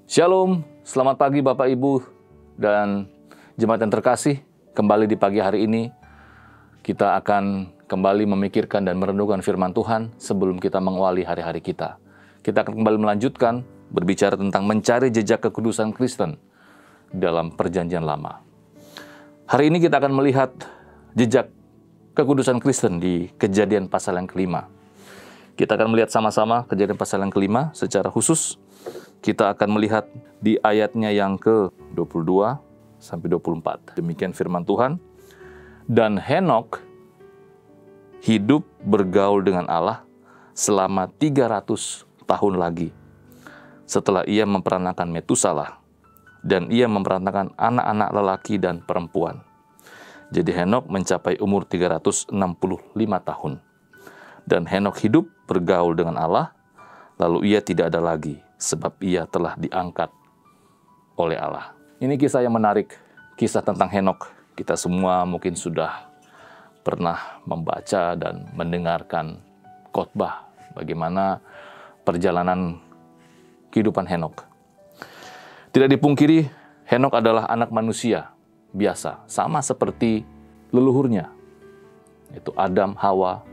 Shalom, selamat pagi Bapak Ibu dan jemaat yang terkasih. Kembali di pagi hari ini, kita akan kembali memikirkan dan merenungkan firman Tuhan sebelum kita mengawali hari-hari kita. Kita akan kembali melanjutkan berbicara tentang mencari jejak kekudusan Kristen dalam Perjanjian Lama. Hari ini kita akan melihat jejak kekudusan Kristen di Kejadian pasal yang kelima. Kita akan melihat sama-sama Kejadian pasal yang kelima secara khusus. Kita akan melihat di ayatnya yang ke-22 sampai 24. Demikian firman Tuhan. Dan Henok hidup bergaul dengan Allah selama 300 tahun lagi. Setelah ia memperanakan Metusalah. Dan ia memperanakan anak-anak lelaki dan perempuan. Jadi Henok mencapai umur 365 tahun. Dan Henok hidup bergaul dengan Allah, lalu ia tidak ada lagi, sebab ia telah diangkat oleh Allah. Ini kisah yang menarik, kisah tentang Henok. Kita semua mungkin sudah pernah membaca dan mendengarkan khotbah bagaimana perjalanan kehidupan Henok. Tidak dipungkiri, Henok adalah anak manusia biasa, sama seperti leluhurnya, yaitu Adam, Hawa,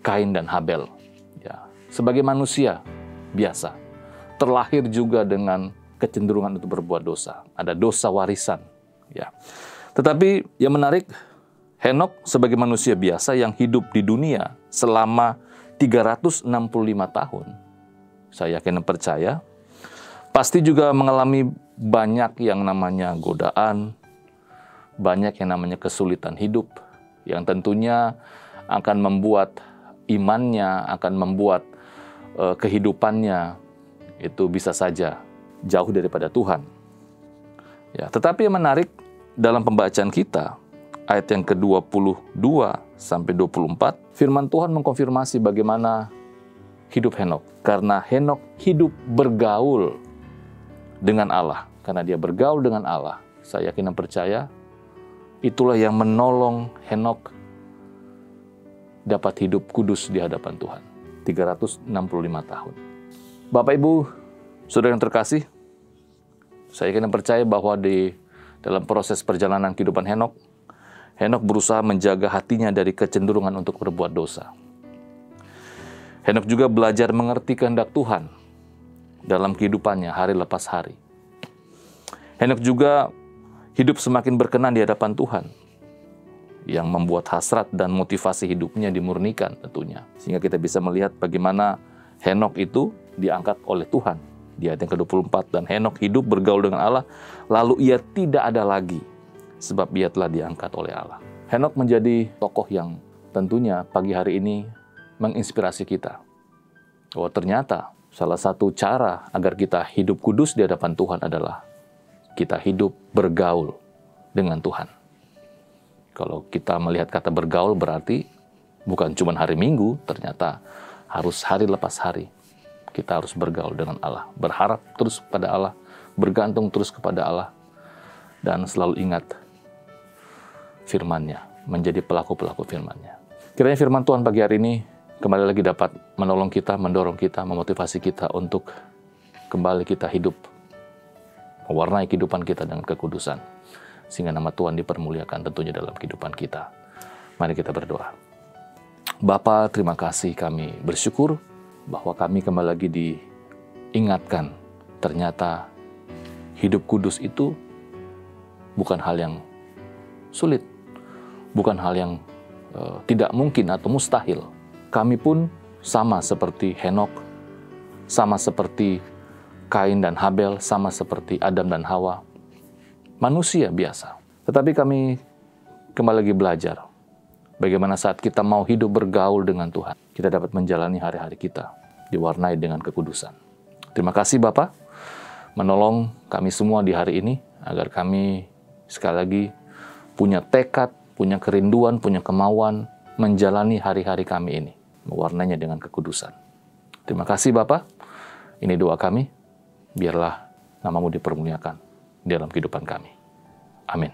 Kain, dan Habel. Ya, sebagai manusia biasa, terlahir juga dengan kecenderungan untuk berbuat dosa. Ada dosa warisan. Ya. Tetapi yang menarik, Henok sebagai manusia biasa yang hidup di dunia selama 365 tahun. Saya yakin dan percaya, pasti juga mengalami banyak yang namanya godaan, banyak yang namanya kesulitan hidup, yang tentunya akan membuat imannya, akan membuat kehidupannya itu bisa saja jauh daripada Tuhan. Ya, tetapi yang menarik dalam pembacaan kita, ayat yang ke-22 sampai 24, firman Tuhan mengkonfirmasi bagaimana hidup Henok. Karena Henok hidup bergaul dengan Allah. Karena dia bergaul dengan Allah, saya yakin dan percaya, itulah yang menolong Henok dapat hidup kudus di hadapan Tuhan. 365 tahun. Bapak Ibu, saudara yang terkasih, saya yakin dan percaya bahwa di dalam proses perjalanan kehidupan Henok, Henok berusaha menjaga hatinya dari kecenderungan untuk berbuat dosa. Henok juga belajar mengerti kehendak Tuhan dalam kehidupannya hari lepas hari. Henok juga hidup semakin berkenan di hadapan Tuhan, yang membuat hasrat dan motivasi hidupnya dimurnikan tentunya. Sehingga kita bisa melihat bagaimana Henok itu diangkat oleh Tuhan. Di ayat yang ke-24, dan Henok hidup bergaul dengan Allah, lalu ia tidak ada lagi, sebab ia telah diangkat oleh Allah. Henok menjadi tokoh yang tentunya pagi hari ini menginspirasi kita. Bahwa ternyata salah satu cara agar kita hidup kudus di hadapan Tuhan adalah kita hidup bergaul dengan Tuhan. Kalau kita melihat kata bergaul berarti bukan cuma hari Minggu, ternyata harus hari lepas hari. Kita harus bergaul dengan Allah, berharap terus kepada Allah, bergantung terus kepada Allah, dan selalu ingat firman-Nya, menjadi pelaku-pelaku firman-Nya. Kiranya firman Tuhan pagi hari ini kembali lagi dapat menolong kita, mendorong kita, memotivasi kita untuk kembali kita hidup, mewarnai kehidupan kita dengan kekudusan, sehingga nama Tuhan dipermuliakan tentunya dalam kehidupan kita. Mari kita berdoa. Bapa, terima kasih, kami bersyukur bahwa kami kembali lagi diingatkan, ternyata hidup kudus itu bukan hal yang sulit, bukan hal yang tidak mungkin atau mustahil. Kami pun sama seperti Henok, sama seperti Kain dan Habel, sama seperti Adam dan Hawa, manusia biasa. Tetapi kami kembali lagi belajar bagaimana saat kita mau hidup bergaul dengan Tuhan, kita dapat menjalani hari-hari kita diwarnai dengan kekudusan. Terima kasih Bapa, menolong kami semua di hari ini, agar kami sekali lagi punya tekad, punya kerinduan, punya kemauan menjalani hari-hari kami ini, mewarnainya dengan kekudusan. Terima kasih Bapa, ini doa kami, biarlah nama-Mu dipermuliakan dalam kehidupan kami. Amin.